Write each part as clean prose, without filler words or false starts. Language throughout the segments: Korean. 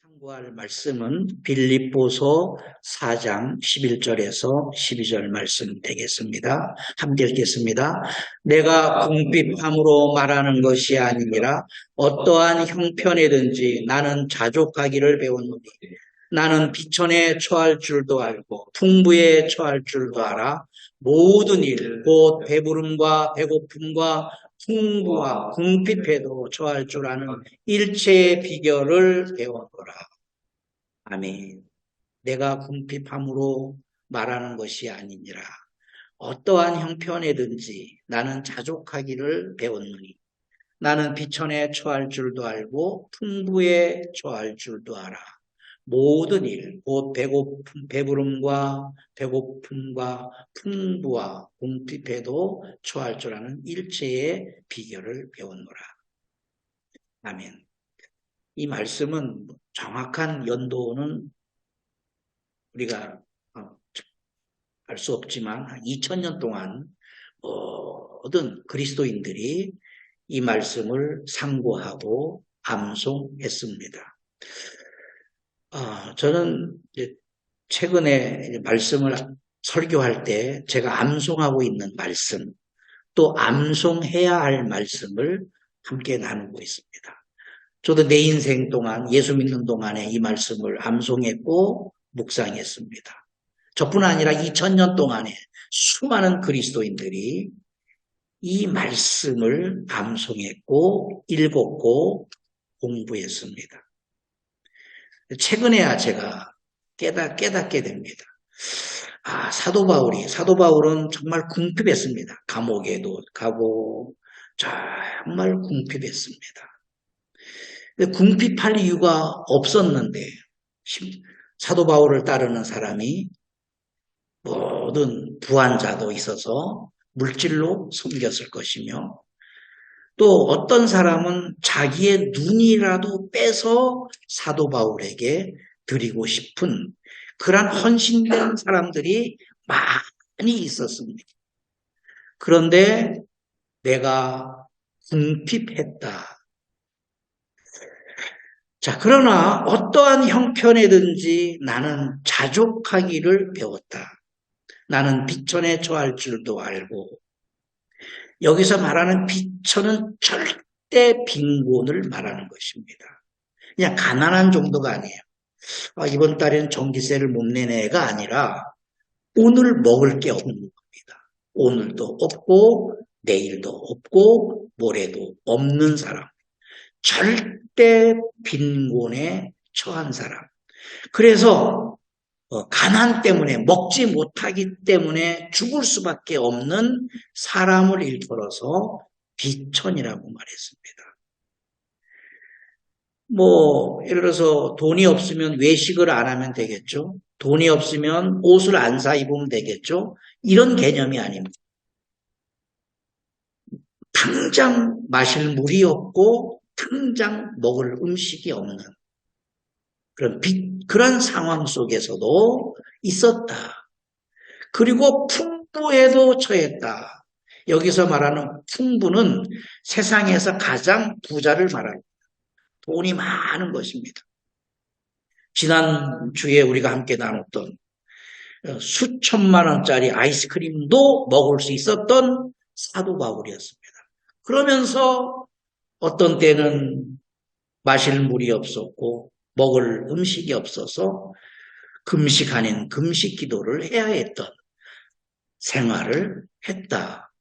상고할 말씀은 빌립보서 4장 11절에서 12절 말씀 되겠습니다. 함께 읽겠습니다. 내가 궁핍함으로 말하는 것이 아니니라 어떠한 형편이든지 나는 자족하기를 배웠노니 나는 비천에 처할 줄도 알고 풍부에 처할 줄도 알아 모든 일 곧 배부름과 배고픔과 풍부와 궁핍에도 처할 줄 아는 일체의 비결을 배웠노라. 아멘. 내가 궁핍함으로 말하는 것이 아니니라. 어떠한 형편에든지 나는 자족하기를 배웠노니 나는 비천에 처할 줄도 알고 풍부에 처할 줄도 알아. 모든 일, 곧 배부름과 배고픔과 풍부와 궁핍에도 처할 줄 아는 일체의 비결을 배웠노라. 아멘. 이 말씀은 정확한 연도는 우리가 알 수 없지만 2000년 동안 모든 그리스도인들이 이 말씀을 상고하고 암송했습니다. 저는 최근에 말씀을 설교할 때 제가 암송하고 있는 말씀, 또 암송해야 할 말씀을 함께 나누고 있습니다. 저도 내 인생 동안 예수 믿는 동안에 이 말씀을 암송했고 묵상했습니다. 저뿐 아니라 2000년 동안에 수많은 그리스도인들이 이 말씀을 암송했고 읽었고 공부했습니다. 최근에야 제가 깨닫게 됩니다. 사도 바울은 정말 궁핍했습니다. 감옥에도 가고 정말 궁핍했습니다. 궁핍할 이유가 없었는데 사도 바울을 따르는 사람이 모든 부한자도 있어서 물질로 섬겼을 것이며 또 어떤 사람은 자기의 눈이라도 빼서 사도 바울에게 드리고 싶은 그런 헌신된 사람들이 많이 있었습니다. 그런데 내가 궁핍했다. 그러나 어떠한 형편에든지 나는 자족하기를 배웠다. 나는 비천에 처할 줄도 알고 여기서 말하는 비천은 절대 빈곤을 말하는 것입니다. 그냥 가난한 정도가 아니에요. 이번 달에는 전기세를 못 내내가 아니라 오늘 먹을 게 없는 겁니다. 오늘도 없고 내일도 없고 모레도 없는 사람. 절대 빈곤에 처한 사람. 그래서 가난 때문에 먹지 못하기 때문에 죽을 수밖에 없는 사람을 일컬어서 비천이라고 말했습니다. 예를 들어서 돈이 없으면 외식을 안 하면 되겠죠. 돈이 없으면 옷을 안 사 입으면 되겠죠. 이런 개념이 아닙니다. 당장 마실 물이 없고 당장 먹을 음식이 없는 그런 상황 속에서도 있었다. 그리고 풍부에도 처했다. 여기서 말하는 풍부는 세상에서 가장 부자를 말합니다. 돈이 많은 것입니다. 지난주에 우리가 함께 나눴던 수천만 원짜리 아이스크림도 먹을 수 있었던 사도 바울이었습니다. 그러면서 어떤 때는 마실 물이 없었고 먹을 음식이 없어서 금식 아닌 금식 기도를 해야 했던 생활을 했다.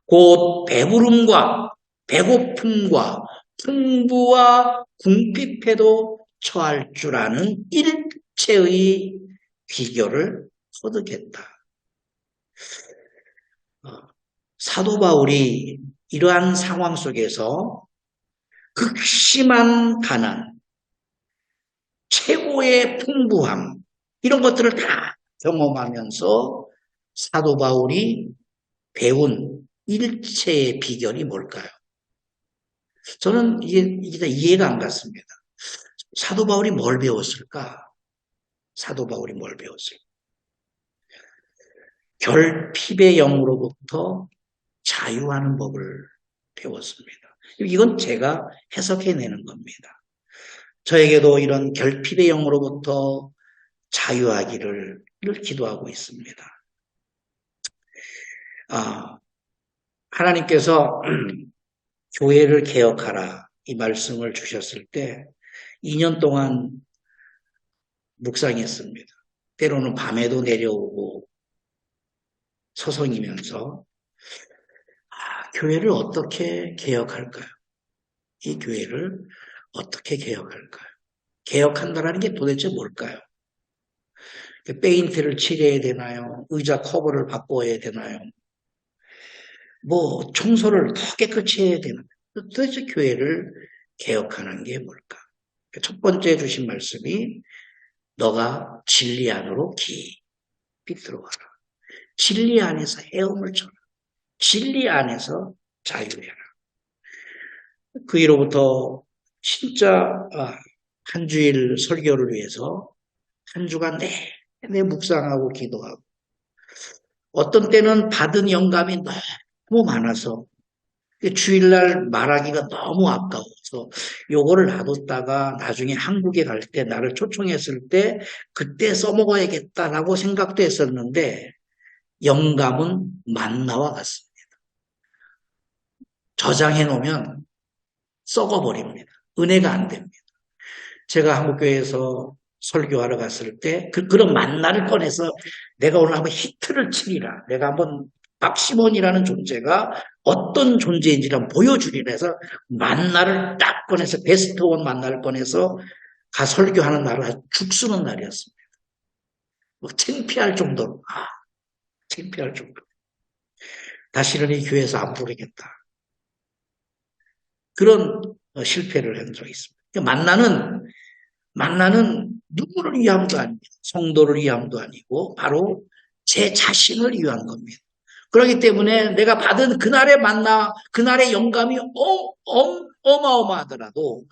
곧 배부름과 배고픔과 풍부와 궁핍에도 처할 줄 아는 일체의 비결을 터득했다. 사도 바울이 이러한 상황 속에서 극심한 가난, 최고의 풍부함 이런 것들을 다 경험하면서 사도 바울이 배운 일체의 비결이 뭘까요? 저는 이게 이해가 안 갔습니다. 사도 바울이 뭘 배웠을까? 결핍의 영으로부터 자유하는 법을 배웠습니다. 이건 제가 해석해내는 겁니다. 저에게도 이런 결핍의 영으로부터 자유하기를 기도하고 있습니다. 하나님께서 교회를 개혁하라 이 말씀을 주셨을 때 2년 동안 묵상했습니다. 때로는 밤에도 내려오고 서성이면서 교회를 어떻게 개혁할까요? 이 교회를 어떻게 개혁할까요? 개혁한다는 게 도대체 뭘까요? 페인트를 칠해야 되나요? 의자 커버를 바꿔야 되나요? 뭐 청소를 더 깨끗이 해야 되나요? 도대체 교회를 개혁하는 게 뭘까? 첫 번째 주신 말씀이 너가 진리 안으로 깊이 들어가라. 진리 안에서 헤엄을 쳐라. 진리 안에서 자유해라. 그 이로부터 진짜 한 주일 설교를 위해서 한 주간 내내 묵상하고 기도하고 어떤 때는 받은 영감이 너무 많아서 주일날 말하기가 너무 아까워서 요거를 놔뒀다가 나중에 한국에 갈 때 나를 초청했을 때 그때 써먹어야겠다라고 생각도 했었는데 영감은 만나와 같습니다. 저장해 놓으면 썩어버립니다. 은혜가 안 됩니다. 제가 한국교회에서 설교하러 갔을 때 그런 만나를 꺼내서 내가 오늘 한번 히트를 치리라. 내가 한번 박시몬이라는 존재가 어떤 존재인지를 한번 보여주리라 해서 만나를 딱 꺼내서 베스트 원 만나를 꺼내서 설교하는 날을 죽쓰는 날이었습니다. 뭐 창피할 정도로 창피할 정도로 다시는 이 교회에서 안 부르겠다. 그런 실패를 한 적이 있습니다. 만나는 누구를 위함도 아닙니다. 성도를 위함도 아니고 바로 제 자신을 위한 겁니다. 그렇기 때문에 내가 받은 그날의 만나, 그날의 영감이 어마어마하더라도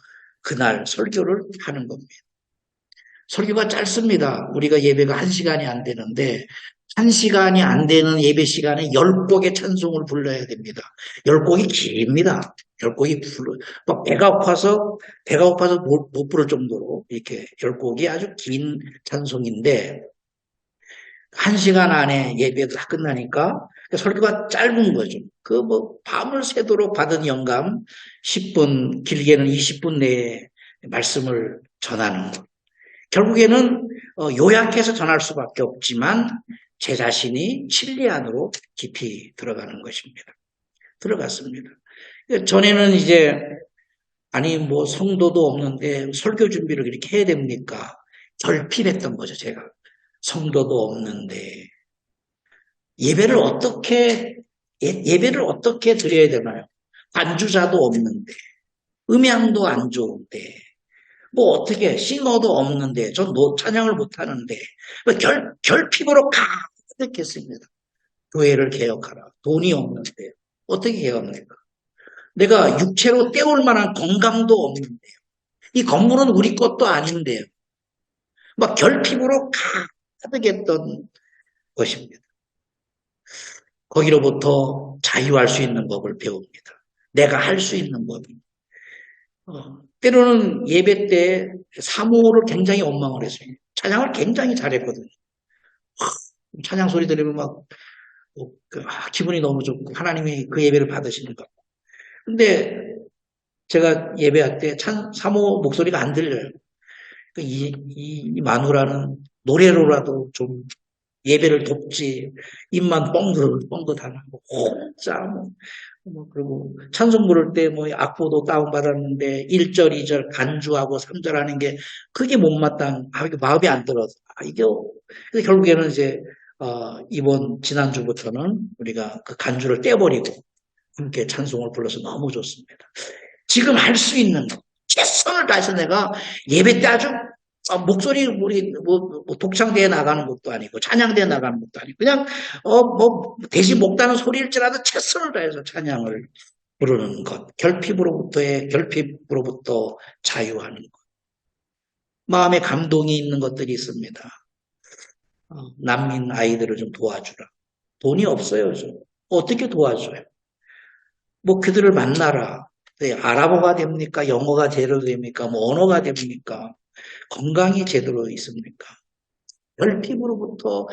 그날 설교를 하는 겁니다. 설교가 짧습니다. 우리가 예배가 1시간이 안 되는데 1시간이 안 되는 예배 시간에 10곡의 찬송을 불러야 됩니다. 10곡이 깁니다. 10곡이 막 배가 고파서 못 부를 정도로 이렇게 10곡이 아주 긴 찬송인데 1시간 안에 예배가 다 끝나니까 설교가 짧은 거죠. 밤을 새도록 받은 영감 10분, 길게는 20분 내에 말씀을 전하는 것. 결국에는 요약해서 전할 수밖에 없지만 제 자신이 진리 안으로 깊이 들어가는 것입니다. 들어갔습니다. 전에는 이제 성도도 없는데 설교 준비를 이렇게 해야 됩니까? 결핍했던 거죠, 제가. 성도도 없는데 예배를 어떻게 드려야 되나요? 반주자도 없는데 음향도 안 좋은데 어떻게 싱어도 없는데 전 찬양을 못하는데 결핍으로 가득했습니다. 교회를 개혁하라. 돈이 없는데 어떻게 개혁합니까? 내가 육체로 때울 만한 건강도 없는데요. 이 건물은 우리 것도 아닌데요. 결핍으로 가득했던 것입니다. 거기로부터 자유할 수 있는 법을 배웁니다. 내가 할 수 있는 법입니다. 때로는 예배 때 사모를 굉장히 원망을 했어요. 찬양을 굉장히 잘했거든요. 찬양 소리 들으면 기분이 너무 좋고 하나님이 그 예배를 받으시는 것 같고. 근데 제가 예배할 때 사모 목소리가 안 들려요. 이 마누라는 노래로라도 좀 예배를 돕지 입만 뻥긋하고 혼자 그리고 찬송 부를 때 악보도 다운받았는데 1절, 2절 간주하고 3절 하는 게 그게 못마땅 이게 마음에 안 들어서 그래서 결국에는 이제 이번 지난주부터는 우리가 그 간주를 떼버리고 함께 찬송을 불러서 너무 좋습니다. 지금 할 수 있는 것 최선을 다해서 내가 예배 때 아주 목소리 우리 독창대에 나가는 것도 아니고 찬양대에 나가는 것도 아니고 그냥 대신 목다는 소리일지라도 최선을 다해서 찬양을 부르는 것. 결핍으로부터 자유하는 것. 마음에 감동이 있는 것들이 있습니다. 난민 아이들을 좀 도와주라. 돈이 없어요. 좀. 어떻게 도와줘요? 그들을 만나라. 네, 아랍어가 됩니까? 영어가 제대로 됩니까? 뭐 언어가 됩니까? 건강이 제대로 있습니까? 결핍으로부터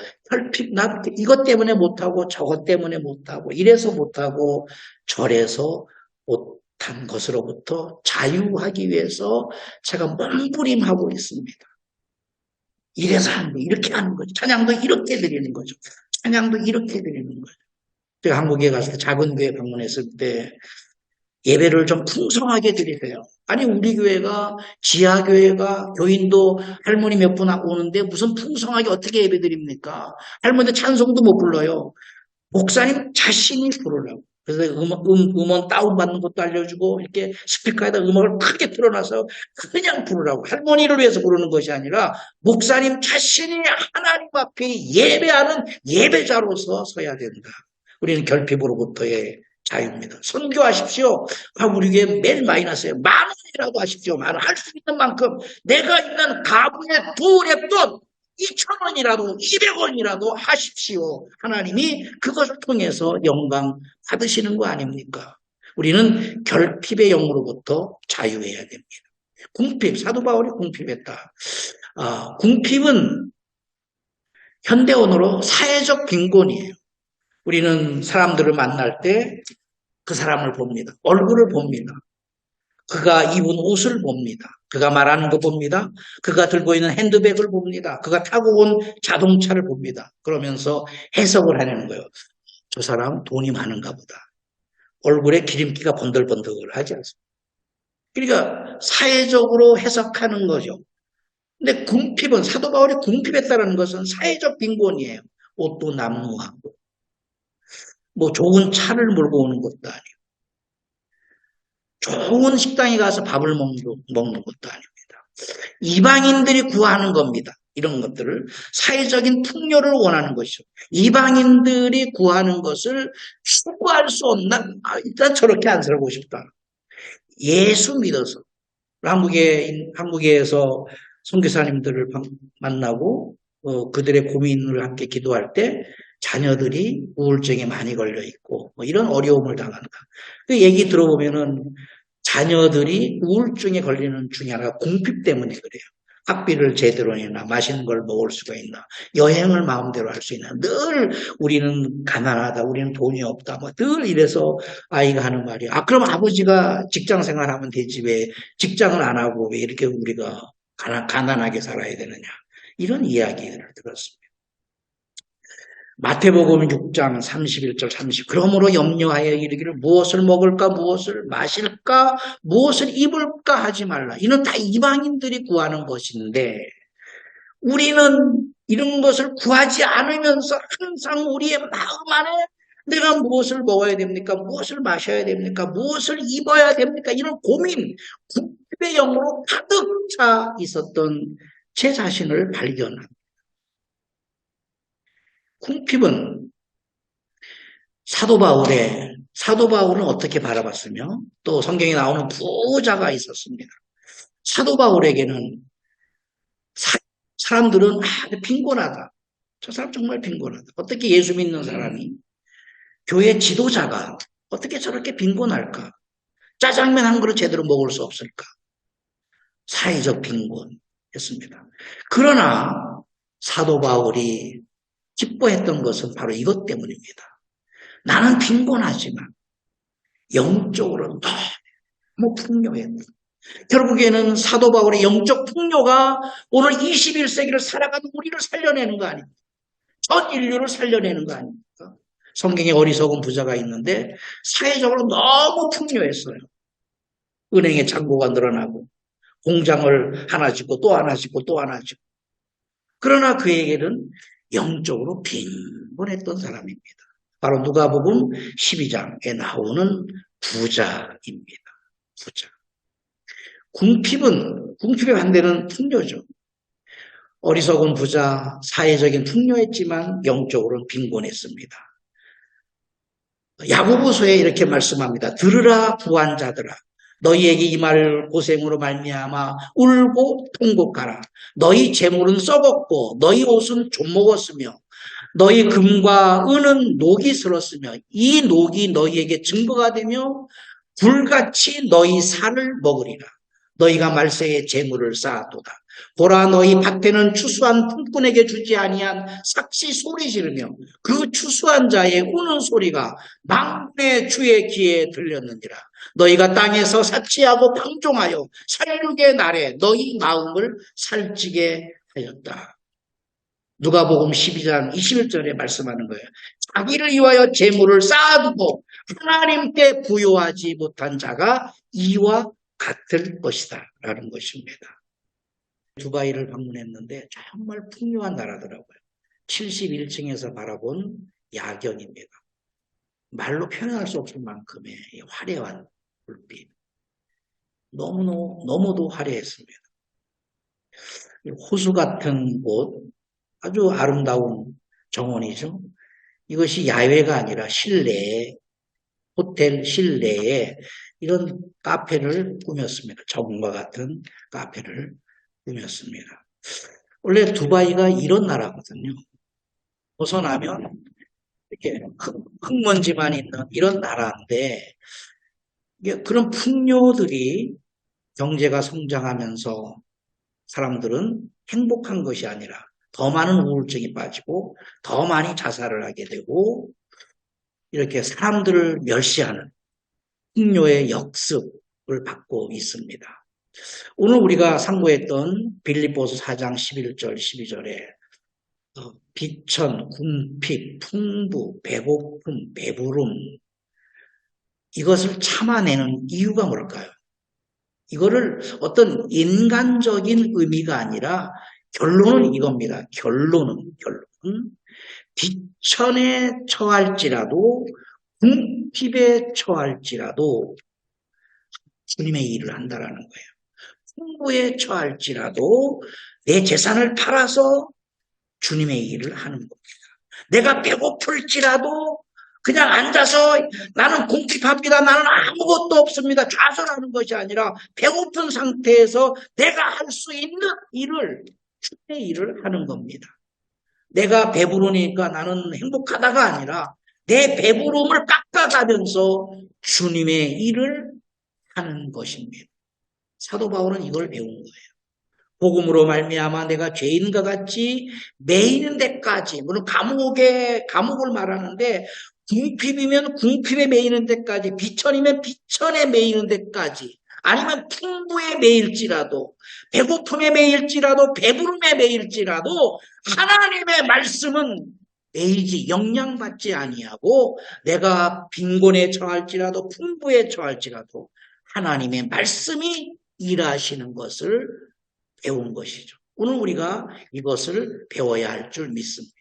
나 이것 때문에 못하고 저것 때문에 못하고 이래서 못하고 저래서 못한 것으로부터 자유하기 위해서 제가 몸부림하고 있습니다. 이래서 하는 거, 이렇게 하는 거죠. 찬양도 이렇게 드리는 거죠. 찬양도 이렇게 드리는 거죠. 제가 한국에 갔을 때 작은 교회 방문했을 때 예배를 좀 풍성하게 드리세요. 아니 우리 교회가 지하교회가 교인도 할머니 몇 분 오는데 무슨 풍성하게 어떻게 예배 드립니까? 할머니 찬송도 못 불러요. 목사님 자신이 부르라고. 그래서 음원 다운받는 것도 알려주고 이렇게 스피커에다 음악을 크게 틀어놔서 그냥 부르라고. 할머니를 위해서 부르는 것이 아니라 목사님 자신이 하나님 앞에 예배하는 예배자로서 서야 된다. 우리는 결핍으로부터의 자유입니다. 선교하십시오. 우리 교회 매일 많이 났어요. 10,000원이라도 하십시오. 할 수 있는 만큼 내가 있는 가부의 두 랩돈 2,000원이라도 200원이라도 하십시오. 하나님이 그것을 통해서 영광 받으시는 거 아닙니까? 우리는 결핍의 영으로부터 자유해야 됩니다. 궁핍, 사도 바울이 궁핍했다. 궁핍은 현대언어로 사회적 빈곤이에요. 우리는 사람들을 만날 때 그 사람을 봅니다. 얼굴을 봅니다. 그가 입은 옷을 봅니다. 그가 말하는 거 봅니다. 그가 들고 있는 핸드백을 봅니다. 그가 타고 온 자동차를 봅니다. 그러면서 해석을 하는 거예요. 저 사람 돈이 많은가 보다. 얼굴에 기름기가 번들번들하지 않습니까? 그러니까 사회적으로 해석하는 거죠. 근데 궁핍은 사도 바울이 궁핍했다는 것은 사회적 빈곤이에요. 옷도 남루하고 뭐 좋은 차를 몰고 오는 것도 아니고 좋은 식당에 가서 밥을 먹는 것도 아닙니다. 이방인들이 구하는 겁니다. 이런 것들을 사회적인 풍요를 원하는 것이죠. 이방인들이 구하는 것을 추구할 수 없나? 일단 저렇게 안 살고 싶다. 예수 믿어서 한국에서 선교사님들을 만나고 그들의 고민을 함께 기도할 때 자녀들이 우울증에 많이 걸려 있고 뭐 이런 어려움을 당한다. 그 얘기 들어보면은 자녀들이 우울증에 걸리는 중에 하나가 궁핍 때문에 그래요. 학비를 제대로 내나 맛있는 걸 먹을 수가 있나 여행을 마음대로 할 수 있나 늘 우리는 가난하다 우리는 돈이 없다 뭐 늘 이래서 아이가 하는 말이 그럼 아버지가 직장 생활하면 되지 왜 직장을 안 하고 왜 이렇게 우리가 가난하게 살아야 되느냐 이런 이야기를 들었습니다. 마태복음 6장 31절 30 그러므로 염려하여 이르기를 무엇을 먹을까 무엇을 마실까 무엇을 입을까 하지 말라. 이는 다 이방인들이 구하는 것인데 우리는 이런 것을 구하지 않으면서 항상 우리의 마음 안에 내가 무엇을 먹어야 됩니까? 무엇을 마셔야 됩니까? 무엇을 입어야 됩니까? 이런 고민, 궁핍의 영으로 가득 차 있었던 제 자신을 발견합니다. 궁핍은 사도 바울은 어떻게 바라봤으며 또 성경에 나오는 부자가 있었습니다. 사도 바울에게는 사람들은 빈곤하다. 저 사람 정말 빈곤하다. 어떻게 예수 믿는 사람이 교회 지도자가 어떻게 저렇게 빈곤할까? 짜장면 한 그릇 제대로 먹을 수 없을까? 사회적 빈곤이었습니다. 그러나 사도 바울이 기뻐했던 것은 바로 이것 때문입니다. 나는 빈곤하지만 영적으로 너무 풍요했다. 결국에는 사도 바울의 영적 풍요가 오늘 21세기를 살아가는 우리를 살려내는 거 아닙니까? 전 인류를 살려내는 거 아닙니까? 성경에 어리석은 부자가 있는데 사회적으로 너무 풍요했어요. 은행에 잔고가 늘어나고 공장을 하나 짓고 또 하나 짓고 또 하나 짓고 그러나 그에게는 영적으로 빈곤했던 사람입니다. 바로 누가복음 12장에 나오는 부자입니다. 부자. 궁핍의 반대는 풍요죠. 어리석은 부자, 사회적인 풍요했지만 영적으로는 빈곤했습니다. 야고보서에 이렇게 말씀합니다. 들으라 부한 자들아 너희에게 이 말 고생으로 말미암아 울고 통곡하라. 너희 재물은 썩었고 너희 옷은 좀먹었으며 너희 금과 은은 녹이 슬었으며 이 녹이 너희에게 증거가 되며 불같이 너희 살을 먹으리라. 너희가 말세에 재물을 쌓았도다. 보라 너희 밭에는 추수한 품꾼에게 주지 아니한 삭시 소리 지르며 그 추수한 자의 우는 소리가 만군의 주의 귀에 들렸느니라. 너희가 땅에서 사치하고 방종하여 살육의 날에 너희 마음을 살찌게 하였다. 누가복음 12장 21절에 말씀하는 거예요. 자기를 위하여 재물을 쌓아두고 하나님께 부요하지 못한 자가 이와 같을 것이다 라는 것입니다. 두바이를 방문했는데 정말 풍요한 나라더라고요. 71층에서 바라본 야경입니다. 말로 표현할 수 없을 만큼의 화려한 불빛. 너무도 화려했습니다. 호수 같은 곳, 아주 아름다운 정원이죠. 이것이 야외가 아니라 실내에, 호텔 실내에 이런 카페를 꾸몄습니다. 저금과 같은 카페를 꾸몄습니다. 원래 두바이가 이런 나라거든요. 벗어나면 이렇게 흙먼지만 있는 이런 나라인데, 그런 풍요들이 경제가 성장하면서 사람들은 행복한 것이 아니라 더 많은 우울증이 빠지고 더 많이 자살을 하게 되고 이렇게 사람들을 멸시하는 풍요의 역습을 받고 있습니다. 오늘 우리가 상고했던 빌립보서 4장 11절 12절에 비천, 궁핍, 풍부, 배고픔, 배부름 이것을 참아내는 이유가 뭘까요? 이거를 어떤 인간적인 의미가 아니라 결론은 이겁니다. 결론은 비천에 처할지라도 궁핍에 처할지라도 주님의 일을 한다라는 거예요. 풍부에 처할지라도 내 재산을 팔아서 주님의 일을 하는 겁니다. 내가 배고플지라도 그냥 앉아서 나는 궁핍합니다. 나는 아무것도 없습니다. 좌절하는 것이 아니라 배고픈 상태에서 내가 할 수 있는 일을 주님의 일을 하는 겁니다. 내가 배부르니까 나는 행복하다가 아니라 내 배부름을 깎아가면서 주님의 일을 하는 것입니다. 사도 바울은 이걸 배운 거예요. 복음으로 말미암아 내가 죄인과 같이 매이는 데까지, 물론 감옥을 말하는데 궁핍이면 궁핍에 매이는 데까지, 비천이면 비천에 매이는 데까지, 아니면 풍부에 매일지라도, 배고픔에 매일지라도, 배부름에 매일지라도 하나님의 말씀은 매이지 영향받지 아니하고 내가 빈곤에 처할지라도 풍부에 처할지라도 하나님의 말씀이 일하시는 것을 배운 것이죠. 오늘 우리가 이것을 배워야 할 줄 믿습니다.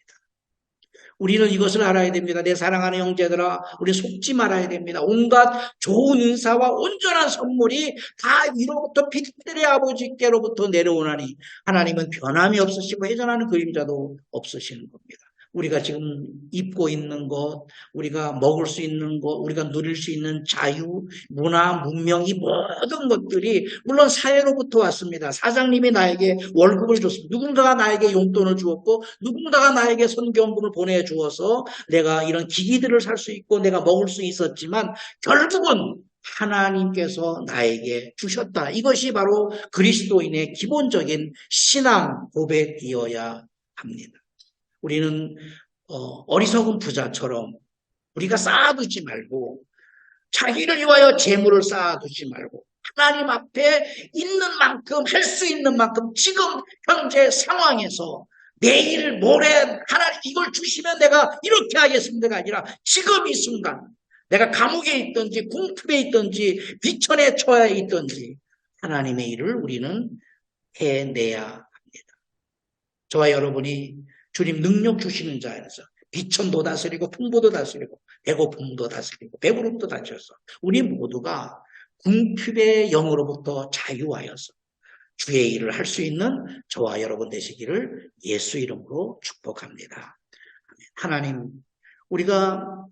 우리는 이것을 알아야 됩니다. 내 사랑하는 형제들아, 우리 속지 말아야 됩니다. 온갖 좋은 인사와 온전한 선물이 다 위로부터 빛들의 아버지께로부터 내려오나니 하나님은 변함이 없으시고 회전하는 그림자도 없으시는 겁니다. 우리가 지금 입고 있는 것, 우리가 먹을 수 있는 것, 우리가 누릴 수 있는 자유, 문화, 문명, 이 모든 것들이 물론 사회로부터 왔습니다. 사장님이 나에게 월급을 줬습니다. 누군가가 나에게 용돈을 주었고 누군가가 나에게 선경금을 보내주어서 내가 이런 기기들을 살 수 있고 내가 먹을 수 있었지만 결국은 하나님께서 나에게 주셨다. 이것이 바로 그리스도인의 기본적인 신앙 고백이어야 합니다. 우리는 어리석은 부자처럼 우리가 쌓아두지 말고 자기를 위하여 재물을 쌓아두지 말고 하나님 앞에 있는 만큼 할 수 있는 만큼 지금 현재 상황에서 내일 모레 하나님 이걸 주시면 내가 이렇게 하겠습니다가 아니라 지금 이 순간 내가 감옥에 있든지 궁핍에 있든지 비천에 처해 있든지 하나님의 일을 우리는 해내야 합니다. 저와 여러분이 주님 능력 주시는 자에서 비천도 다스리고 풍부도 다스리고 배고픔도 다스리고 배부름도 다스려서 우리 모두가 궁핍의 영으로부터 자유하여서 주의 일을 할 수 있는 저와 여러분 되시기를 예수 이름으로 축복합니다. 하나님, 우리가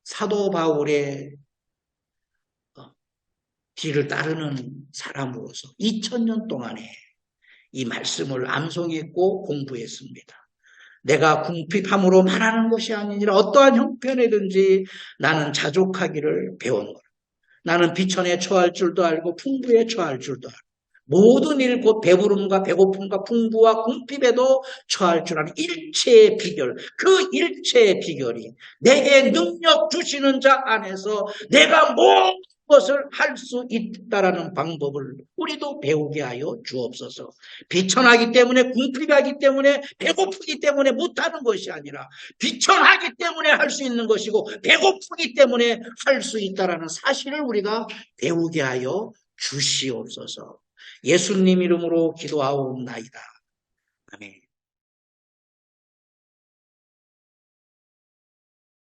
사도 바울의 뒤를 따르는 사람으로서 2000년 동안에 이 말씀을 암송했고 공부했습니다. 내가 궁핍함으로 말하는 것이 아니라 어떠한 형편이든지 나는 자족하기를 배운 거라. 나는 비천에 처할 줄도 알고 풍부에 처할 줄도 알고 모든 일 곧 배부름과 배고픔과 풍부와 궁핍에도 처할 줄 아는 일체의 비결, 그 일체의 비결이 내게 능력 주시는 자 안에서 내가 모든 것을 할 수 있다라는 방법을 우리도 배우게 하여 주옵소서. 비천하기 때문에 궁핍하기 때문에 배고프기 때문에 못하는 것이 아니라 비천하기 때문에 할 수 있는 것이고 배고프기 때문에 할 수 있다라는 사실을 우리가 배우게 하여 주시옵소서. 예수님 이름으로 기도하옵나이다. 아멘.